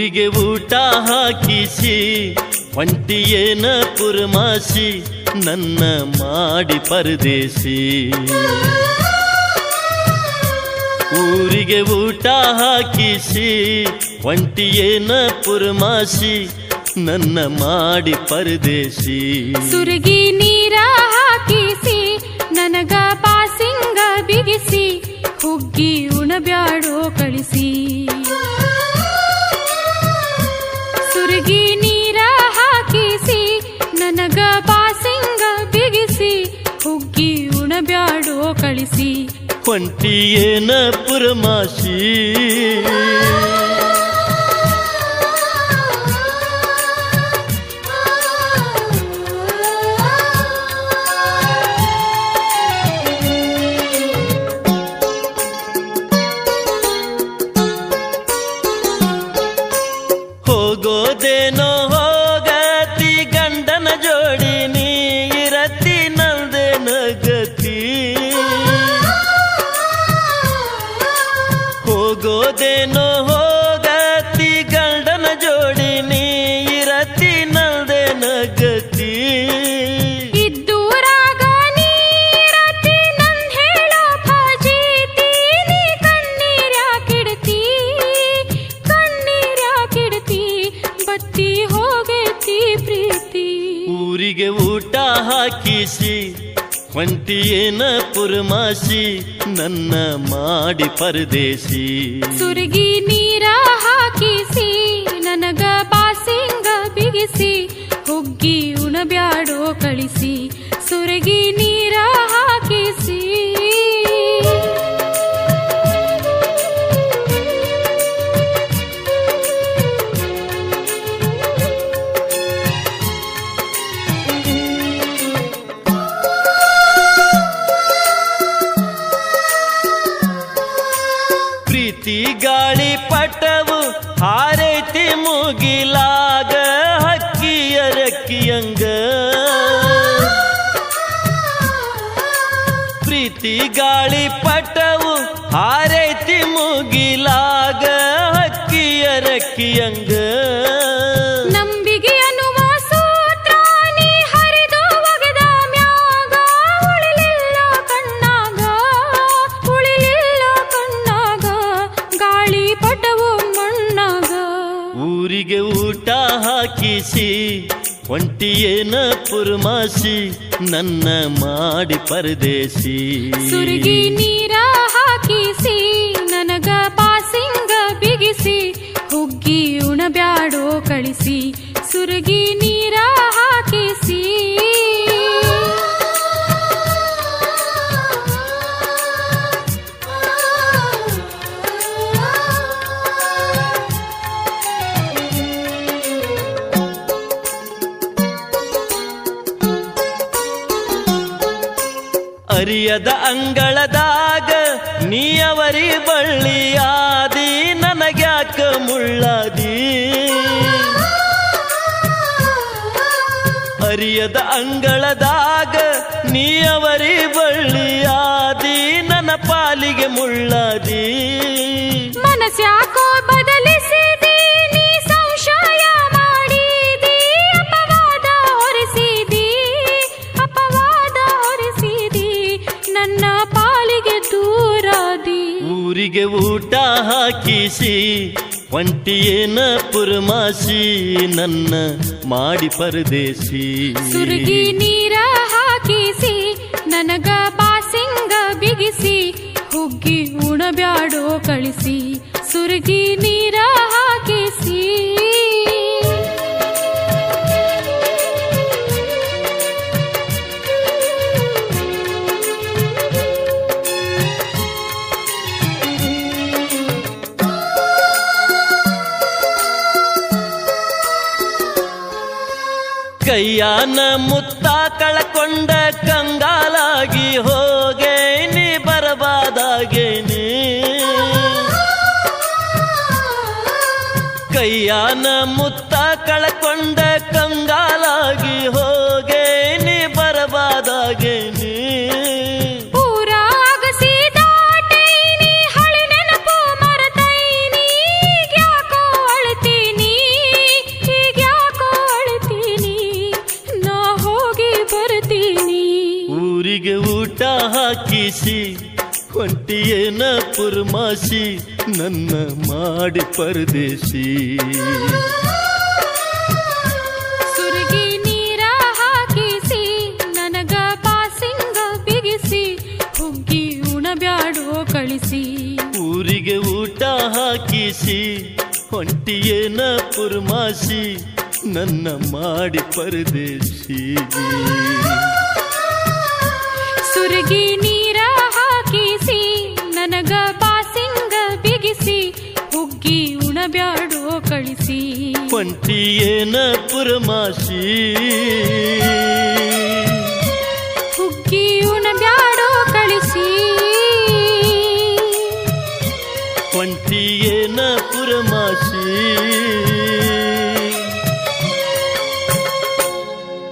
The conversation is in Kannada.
ಊರಿಗೆ ಊಟ ಹಾಕಿಸಿ ಹೊಂಟಿಯೇನ ಪುರಮಾಸಿ ನನ್ನ ಮಾಡಿ ಪರದೇಸಿ. ಊರಿಗೆ ಊಟ ಹಾಕಿಸಿ ಹೊಂಟಿಯೇನ ಪುರಮಾಸಿ ನನ್ನ ಮಾಡಿ ಪರದೇಸಿ. ಸುರಗಿ ನೀರ ಹಾಕಿಸಿ ನನಗ ಪಾಸಿಂಗ ಬಿಗಿಸಿ ಹುಗ್ಗಿ ಉಣಬ್ಯಾಡೋ ಕಳಿಸಿ. ಸುರಗಿ ನೀರ ಹಾಕಿಸಿ ನನಗ ಪಾಸಿಂಗ ಬಿಗಿಸಿ ಹುಗ್ಗಿ ಉಣಬ್ಯಾಡೋ ಕಳಿಸಿ. ಹೊಂಟಿಯೇನ ಪುರಮಾಸಿ ಹೋಗೋದೇನೋ ಹೋಗತಿ ಗಂಡನ ಜೋಡಿ ನೀ ಇರತಿ ನಂದೇನ ಗತಿ. ಹೋಗೋದೇನೋ ಹೋಗತಿ ಗಂಡನ ಜೋಡಿ ನೀ ಇರತಿ ನಂದೇನ ಗತಿ. ಇದ್ದೂರಾಗ ನೀರತಿ ನನ್ ಹೇಳೋ ಫಜೀತಿ ನೀ ಕಣ್ಣೀರ್ಯಾಕಿಡ್ತಿ ಕಣ್ಣೀರ್ಯಾಕಿಡ್ತಿ ಬತ್ತಿ ಹೋಗೈತಿ ಪ್ರೀತಿ. ಊರಿಗೆ ಊಟ ಹಾಕಿಸಿ ಹೊಂಟಿಯೇನ ಪುರಮಾಸಿ ನನ್ನ ಮಾಡಿ ಪರದೇಸಿ. ಸುರಗಿ ನೀರ ಹಾಕಿಸಿ ನನಗ ಪಾಸಿಂಗ ಬಿಗಿಸಿ ಹುಗ್ಗಿ ಉಣಬ್ಯಾಡೋ ಕಳಿಸಿ. ಸುರಗಿ ನೀರ ಹಾಕಿಸಿ ಪ್ರೀತಿ ಗಾಳಿ ಪಟವು ಹಾರೈತಿ ಮುಗಿಲಾಗ ಹಕ್ಕಿಯ ರೆಕ್ಕಿಯಂಗ. ಪ್ರೀತಿ ಗಾಳಿ ಪಟವು ಹಾರೈತಿ ಮುಗಿಲಾಗ ಹಕ್ಕಿಯ ರೆಕ್ಕಿಯಂಗ. ನಂಬಿಗೆ ಅನ್ನುವ ಸೂತ್ರ ನೀ ಹರಿದು ಒಗೆದ ಮ್ಯಾಗ ಉಳಿಲಿಲ್ಲ ಕಣ್ಣಾಗ ಉಳಿಲಿಲ್ಲ ಕಣ್ಣಾಗ ಗಾಳಿ ಪಟವು ಮಣ್ಣಾಗ. ಊರಿಗೆ ಊಟ ಹಾಕಿಸಿ ಹೊಂಟಿಯೇನ ಪುರಮಾಸಿ ನನ್ನ ಮಾಡಿ ಪರದೇಸಿ. ಸುರಗಿ ನೀರ ಹಾಕಿಸಿ ನನಗ ಪಾಸಿಂಗ ಬಿಗಿಸಿ ಹುಗ್ಗಿ ಉಣಬ್ಯಾಡೋ ಕಳಿಸಿ. ಸುರಗಿ ನೀರ ಹಾಕಿಸಿ ಅರಿಯದ ಅಂಗಳದಾಗ ನೀಯವರಿ ಬಳ್ಳಿಯಾದಿ ನನಗ್ಯಾಕ ಮುಳ್ಳಾದಿ. ಅರಿಯದ ಅಂಗಳದಾಗ ನೀಯವರಿ ಬಳ್ಳಿಯಾದಿ ನನ್ನ ಪಾಲಿಗೆ ಮುಳ್ಳಾದಿ. ಮನಸ್ಯಾಕೋ ಬದಲಿಸಿದಿ ನೀ ಸಂಶಯ ಮಾಡಿದಿ ಅಪವಾದ ಹೊರಿಸಿದಿ ಅಪವಾದ ಹೊರಿಸಿದಿ ನನ್ನ ಪಾಲಿಗೆ ದೂರಾದಿ. ಊರಿಗೆ ಊಟ ಹಾಕಿಸಿ ಹೊಂಟಿಯೇನ ಪುರಮಾಸಿ ನನ್ನ ಮಾಡಿ ಪರದೇಸಿ. ಸುರಗಿ ನೀರ ಹಾಕಿಸಿ ನನಗ ಪಾಸಿಂಗ ಬಿಗಿಸಿ ಹುಗ್ಗಿ ಉಣಬ್ಯಾಡೋ ಕಳಿಸಿ. ಸುರಗಿ ನೀರ ಹಾಕಿಸಿ ಕೈಯಾನ ಮುತ್ತ ಕಳಕೊಂಡ ಕಂಗಾಲಾಗಿ ಹೋಗೇನಿ ಬರಬಾದಾಗೇನಿ. ಕೈಯಾನ ಮುತ್ತ ಕಳಕೊಂಡ ಕಂಗಾಲಾಗಿ ಹೋಗೇನಿ ಬರಬಾದಾಗೇನಿ. ಊರಾಗಸಿದಾಟೈನಿ ಹಳಿ ನೆನಪು ಮರತೈನಿ ಯಾಕೋ ಅಳ್ತೀನಿ ಹಾಕಿಸಿ ಹೊಂಟಿಯೇನ ಪುರ್ಮಾಸಿ ನನ್ನ ಮಾಡಿ ಪರದೇಶಿ ಸುರಗಿ ನೀರ ಹಾಕಿಸಿ ನನಗ ಬಾಸಿಂಗ ಬಿಗಿಸಿ ಹುಗ್ಗಿ ಉಣಬ್ಯಾಡೋ ಕಳಿಸಿ ಊರಿಗೆ ಊಟ ಹಾಕಿಸಿ ಹೊಂಟಿಯೇನ ಪುರ್ಮಾಸಿ ನನ್ನ ಮಾಡಿ ಪರದೇಶಿ ಸುರಗಿ ನೀರ ಹಾಕಿಸಿ ನನಗ ಬಾಸಿಂಗ ಬಿಗಿಸಿ ಹುಗ್ಗಿ ಉಣಬ್ಯಾಡೋ ಕಳಿಸಿ ಹೊಂಟಿಯೇನ ಪುರ್ಮಾಸಿ ಹುಗ್ಗಿ ಉಣಬ್ಯಾಡೋ ಕಳಿಸಿ ಹೊಂಟಿಯೇನ ಪುರ್ಮಾಸಿ